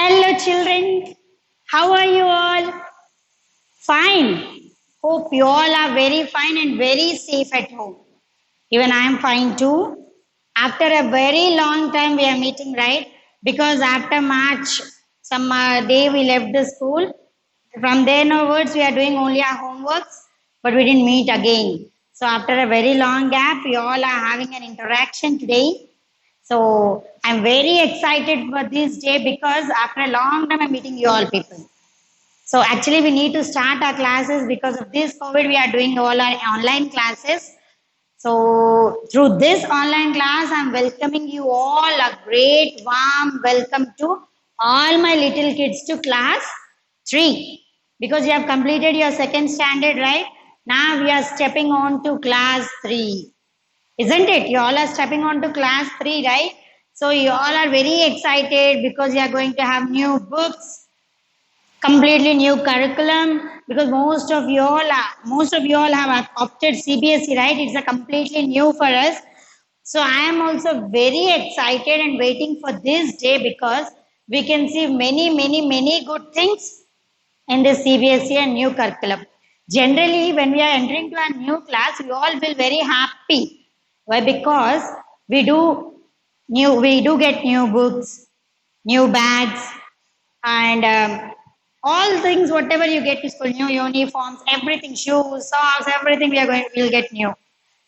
Hello, children. How are you all? Fine. Hope you all are very fine and very safe at home. Even I am fine too. After a very long time, we are meeting, right? Because after March, some day we left the school. From then onwards, we are doing only our homeworks, but we didn't meet again. So after a very long gap, we all are having an interaction today. So I'm very excited for this day because after a long time I'm meeting you all people. So actually we need to start our classes because of this COVID. We are doing all our online classes. So through this online class, I'm welcoming you all a great warm welcome to all my little kids to class 3 because you have completed your second standard, right? Now we are stepping on to class 3. Isn't it? You all are stepping on to class 3, right? So you all are very excited because you are going to have new books, completely new curriculum. Because most of you all have opted CBSE, right? It's a completely new for us. So I am also very excited and waiting for this day because we can see many good things in the CBSE and new curriculum. Generally, when we are entering to a new class, we all feel very happy. Why? Because we do get new books, new bags, and all things. Whatever you get to school, new uniforms, everything, shoes, socks, everything we'll get new.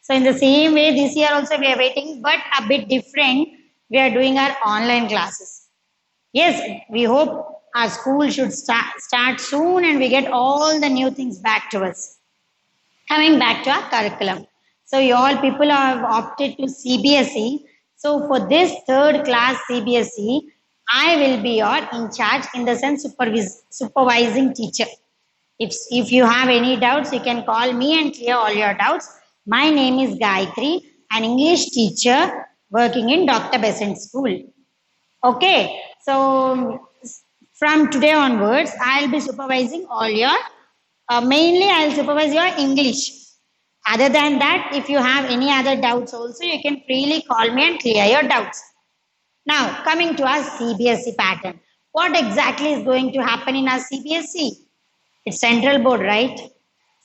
So in the same way, this year also we are waiting, but a bit different. We are doing our online classes. Yes, we hope our school should start soon and we get all the new things back to us. Coming back to our curriculum. So you all people have opted to CBSE. So for this third class CBSE, I will be your in charge in the sense supervising teacher. If you have any doubts, you can call me and clear all your doubts. My name is Gayatri, an English teacher working in Dr. Besant School. Okay, so from today onwards, I'll be supervising all your, mainly I'll supervise your English. Other than that, if you have any other doubts also, you can freely call me and clear your doubts. Now, coming to our CBSE pattern. What exactly is going to happen in our CBSE? It's central board, right?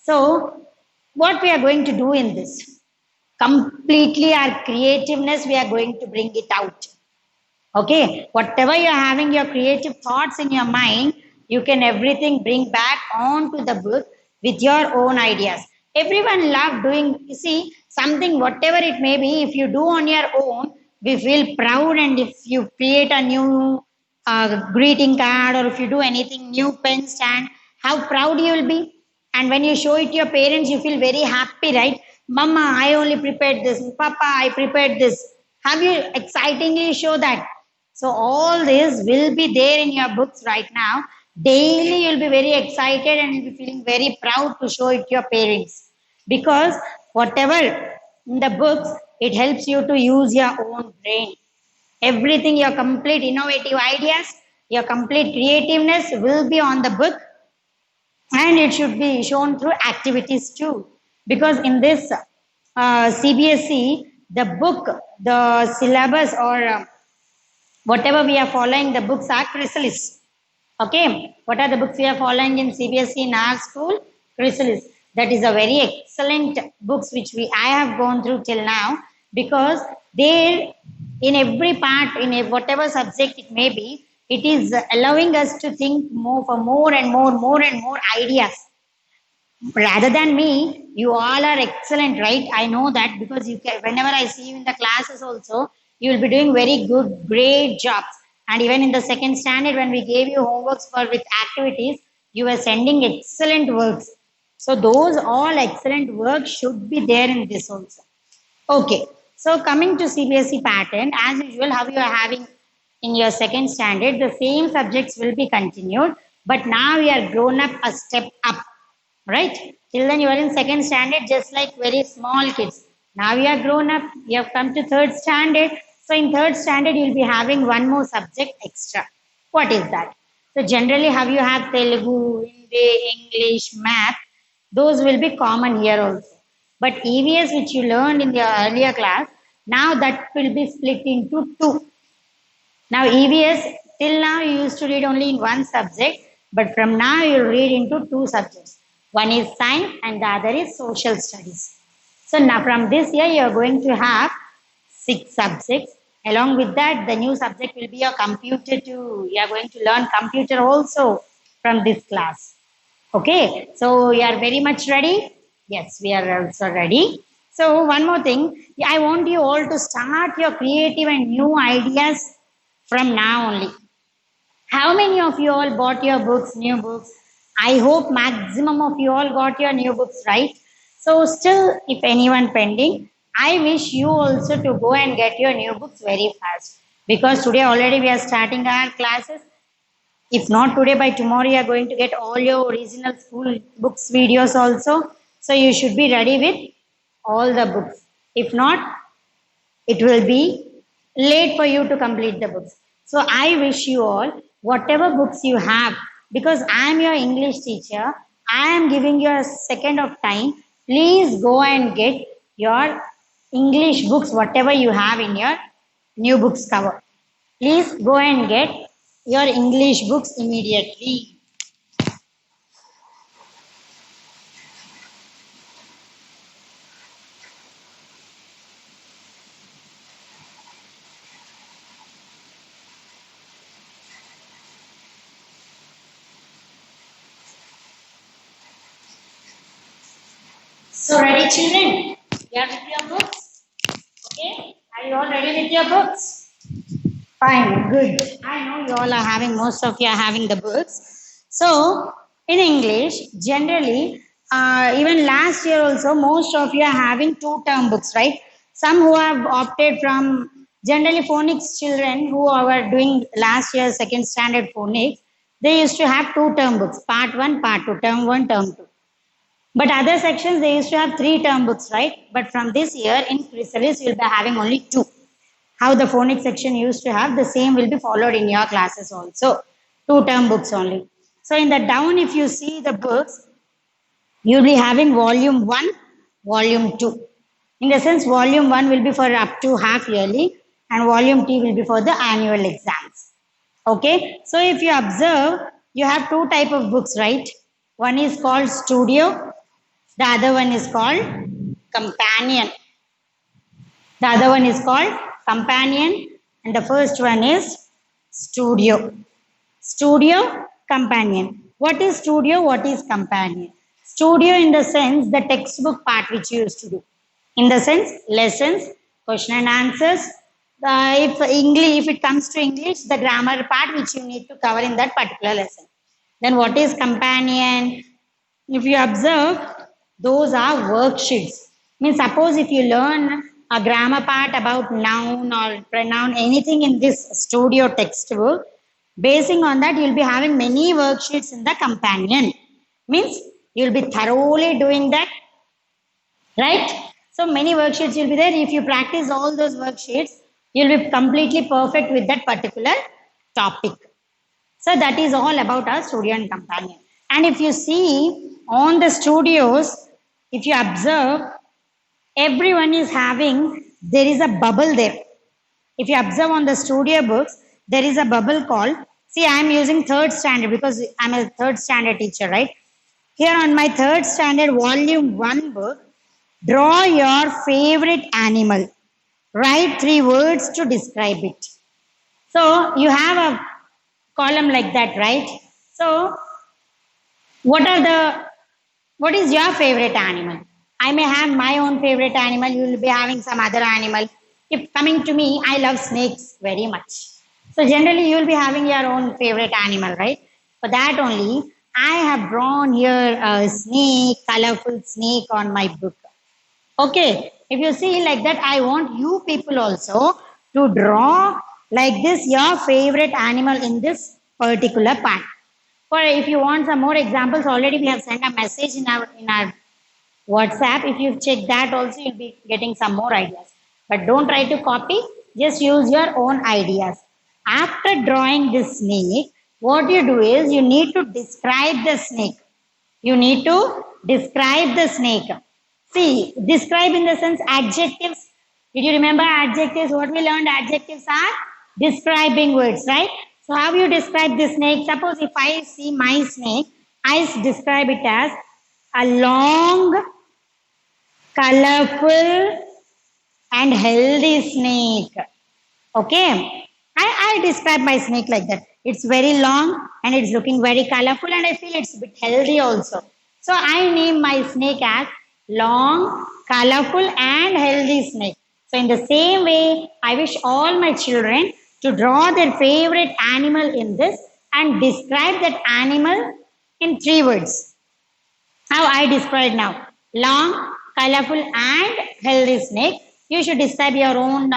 So, what we are going to do in this? Completely our creativeness, we are going to bring it out. Okay, whatever you're having your creative thoughts in your mind, you can everything bring back onto the book with your own ideas. Everyone love doing, you see, something, whatever it may be, if you do on your own, we feel proud. And if you create a new greeting card or if you do anything new pen stand, how proud you will be. And when you show it to your parents, you feel very happy, right? Mama, I only prepared this. Papa, I prepared this. Have you excitingly show that? So all this will be there in your books right now. Daily you'll be very excited and you'll be feeling very proud to show it to your parents. Because whatever in the books, it helps you to use your own brain. Everything, your complete innovative ideas, your complete creativeness will be on the book, and it should be shown through activities too. Because in this CBSE, the book, the syllabus, or whatever we are following, the books are chrysalis. Okay, what are the books we are following in CBSE in our school? Chrysalis. That is a very excellent books which I have gone through till now, because they, in every part, whatever subject it may be, it is allowing us to think more for more and more ideas. Rather than me, you all are excellent, right? I know that because whenever I see you in the classes also, you will be doing very good, great jobs. And even in the second standard, when we gave you homeworks for with activities, you were sending excellent works. So those all excellent works should be there in this also. Okay, so coming to CBSE pattern, as usual, how you are having in your second standard, the same subjects will be continued, but now we are grown up a step up, right? Till then you are in second standard, just like very small kids. Now you are grown up, you have come to third standard. So in third standard, you'll be having one more subject extra. What is that? So generally, how you have Telugu, Hindi, English, math, those will be common here also. But EVS, which you learned in the earlier class, now that will be split into two. Now EVS Till now, you used to read only in one subject, but from now, you read into two subjects. One is science and the other is social studies. So now from this year, you are going to have six subjects. Along with that, the new subject will be your computer too. You are going to learn computer also from this class. Okay, so you are very much ready? Yes, we are also ready. So one more thing, I want you all to start your creative and new ideas from now only. How many of you all bought your books, new books? I hope maximum of you all got your new books, right? So still, if anyone pending, I wish you also to go and get your new books very fast. Because today already we are starting our classes. If not today, by tomorrow you are going to get all your original school books videos also. So you should be ready with all the books. If not, it will be late for you to complete the books. So I wish you all, whatever books you have, because I am your English teacher, I am giving you a second of time. Please go and get your English books, whatever you have in your new books cover. Please go and get your English books immediately. So ready children? You are with your books? Okay? Are you all ready with your books? Fine, good. I know you all are having, most of you are having the books. So, in English, generally, even last year also, most of you are having two term books, right? Some who have opted from, generally phonics children who are doing last year second standard phonics, they used to have two term books, part 1, part 2, term 1, term 2. But other sections, they used to have three term books, right? But from this year, in Chrysalis, you'll be having only two. How the phonics section used to have, the same will be followed in your classes also. Two term books only. So in the down, if you see the books, you'll be having volume 1, volume 2. In the sense, volume 1 will be for up to half yearly and volume 2 will be for the annual exams. Okay, so if you observe, you have two type of books, right? One is called studio, the other one is called companion. The other one is called companion and the first one is studio. Studio, companion. What is studio? What is companion? Studio in the sense the textbook part which you used to do. In the sense lessons, question and answers. If it comes to English, the grammar part which you need to cover in that particular lesson. Then what is companion? If you observe, those are worksheets. Means suppose if you learn a grammar part about noun or pronoun, anything in this studio textbook, basing on that, you'll be having many worksheets in the companion. Means you'll be thoroughly doing that, right? So many worksheets will be there. If you practice all those worksheets, you'll be completely perfect with that particular topic. So that is all about our studio and companion. And if you see on the studios, if you observe, everyone is having, there is a bubble there. If you observe on the studio books, there is a bubble called, see, I am using third standard because I'm a third standard teacher, right? Here on my third standard volume 1 book, draw your favorite animal. Write 3 words to describe it. So you have a column like that, right? So what is your favorite animal? I may have my own favorite animal, you will be having some other animal. If coming to me, I love snakes very much. So generally you will be having your own favorite animal, right? For that only, I have drawn here a snake, colorful snake on my book. Okay, if you see like that, I want you people also to draw like this your favorite animal in this particular part. For if you want some more examples, already we have sent a message in our WhatsApp. If you check that also, you'll be getting some more ideas. But don't try to copy, just use your own ideas. After drawing this snake, what you do is you need to describe the snake. You need to describe the snake. See, describe in the sense adjectives. Did you remember adjectives? What we learned, adjectives are describing words, right? So how you describe the snake? Suppose if I see my snake, I describe it as a long, colorful, and healthy snake. Okay. I describe my snake like that. It's very long and it's looking very colorful, and I feel it's a bit healthy also. So I name my snake as long, colorful, and healthy snake. So in the same way, I wish all my children to draw their favorite animal in this and describe that animal in 3 words. How I describe now: long, colorful, and healthy snake. You should describe your own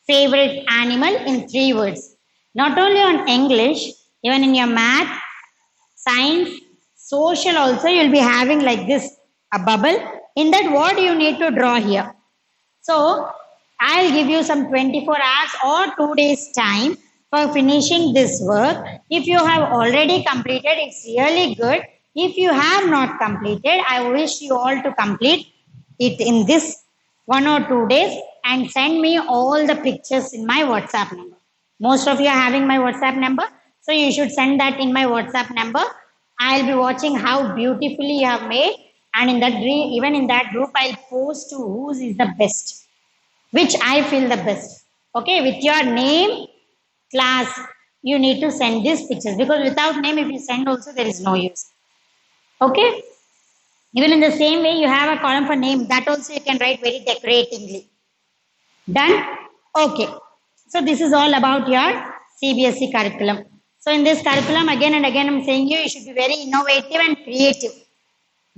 favorite animal in 3 words. Not only on English, even in your math, science, social also, you'll be having like this a bubble. In that, what you need to draw here. So, I'll give you some 24 hours or 2 days time for finishing this work. If you have already completed, it's really good. If you have not completed, I wish you all to complete it in this 1 or 2 days and send me all the pictures in my WhatsApp number. Most of you are having my WhatsApp number, so you should send that in my WhatsApp number. I'll be watching how beautifully you have made, and in that even in that group, I'll post to whose is the best, which I feel the best. Okay, with your name, class, you need to send these pictures, because without name, if you send also, there is no use. Okay, even in the same way, you have a column for name, that also you can write very decoratingly. Done? Okay. So this is all about your CBSE curriculum. So in this curriculum, again and again, I'm saying you should be very innovative and creative.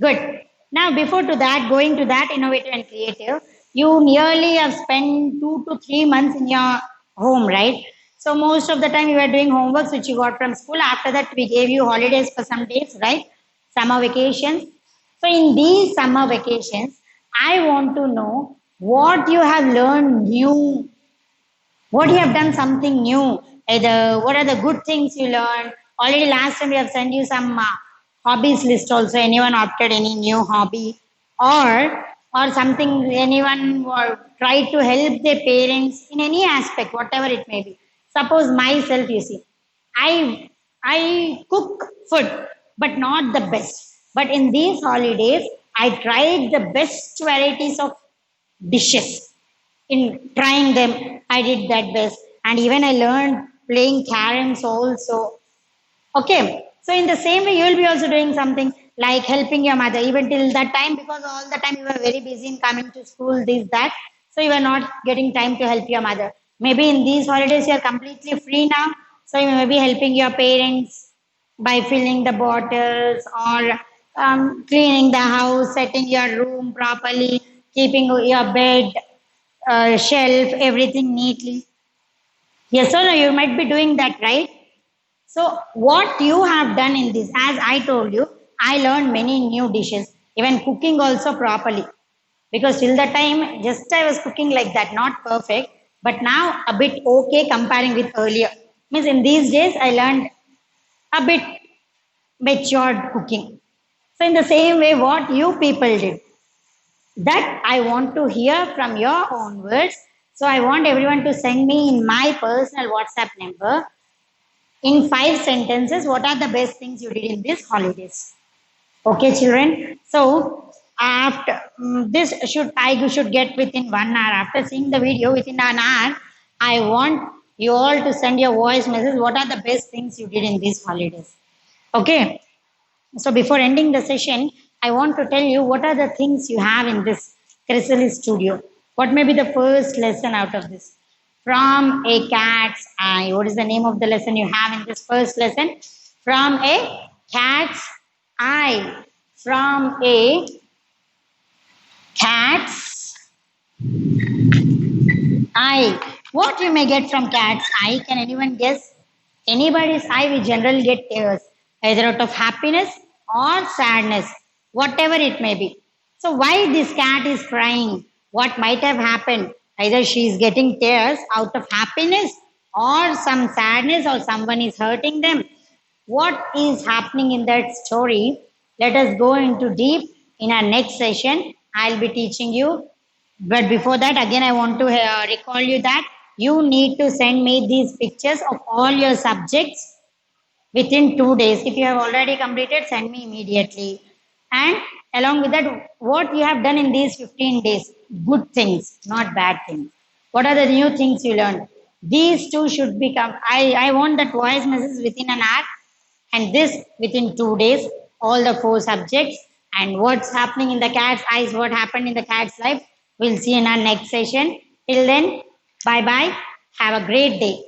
Good. Now, before to that, going to that innovative and creative, you nearly have spent 2 to 3 months in your home, right? So most of the time you were doing homeworks which you got from school. After that, we gave you holidays for some days, right? Summer vacations. So in these summer vacations, I want to know what you have learned new, what you have done something new. Either what are the good things you learned. Already last time we have sent you some hobbies list also. Anyone opted any new hobby, or something anyone tried to help their parents in any aspect, whatever it may be. Suppose myself, you see, I cook food, but not the best. But in these holidays, I tried the best varieties of dishes. In trying them, I did that best, and even I learned playing caroms also. Okay, so in the same way, you will be also doing something like helping your mother, even till that time, because all the time you were very busy in coming to school, this, that. So you were not getting time to help your mother. Maybe in these holidays, you are completely free now. So you may be helping your parents by filling the bottles, or cleaning the house, setting your room properly, keeping your bed, shelf, everything neatly. Yes or no? You might be doing that, right? So, what you have done in this, as I told you, I learned many new dishes, even cooking also properly. Because till the time, just I was cooking like that, not perfect, but now a bit okay comparing with earlier. Means in these days, I learned a bit matured cooking. So, in the same way, what you people did, that I want to hear from your own words. So, I want everyone to send me in my personal WhatsApp number in 5 sentences, what are the best things you did in these holidays? Okay, children. So after this, should I should get within 1 hour. After seeing the video within an hour, I want you all to send your voice message. What are the best things you did in these holidays? Okay. So before ending the session, I want to tell you what are the things you have in this Chrysalis studio. What may be the first lesson out of this? From a cat's eye. What is the name of the lesson you have in this first lesson? From a cat's eye. From a cat's eye. What you may get from cat's eye? Can anyone guess? Anybody's eye, we generally get tears, either out of happiness or sadness, whatever it may be. So, why this cat is crying? What might have happened? Either she is getting tears out of happiness, or some sadness, or someone is hurting them. What is happening in that story? Let us go into deep in our next session. I'll be teaching you. But before that, again, I want to recall you that you need to send me these pictures of all your subjects within 2 days. If you have already completed, send me immediately. And along with that, what you have done in these 15 days, good things, not bad things. What are the new things you learned? These two should become, I want that voice message within an hour and this within 2 days, all the four subjects and what's happening in the cat's eyes, what happened in the cat's life. We'll see in our next session. Till then, bye bye. Have a great day.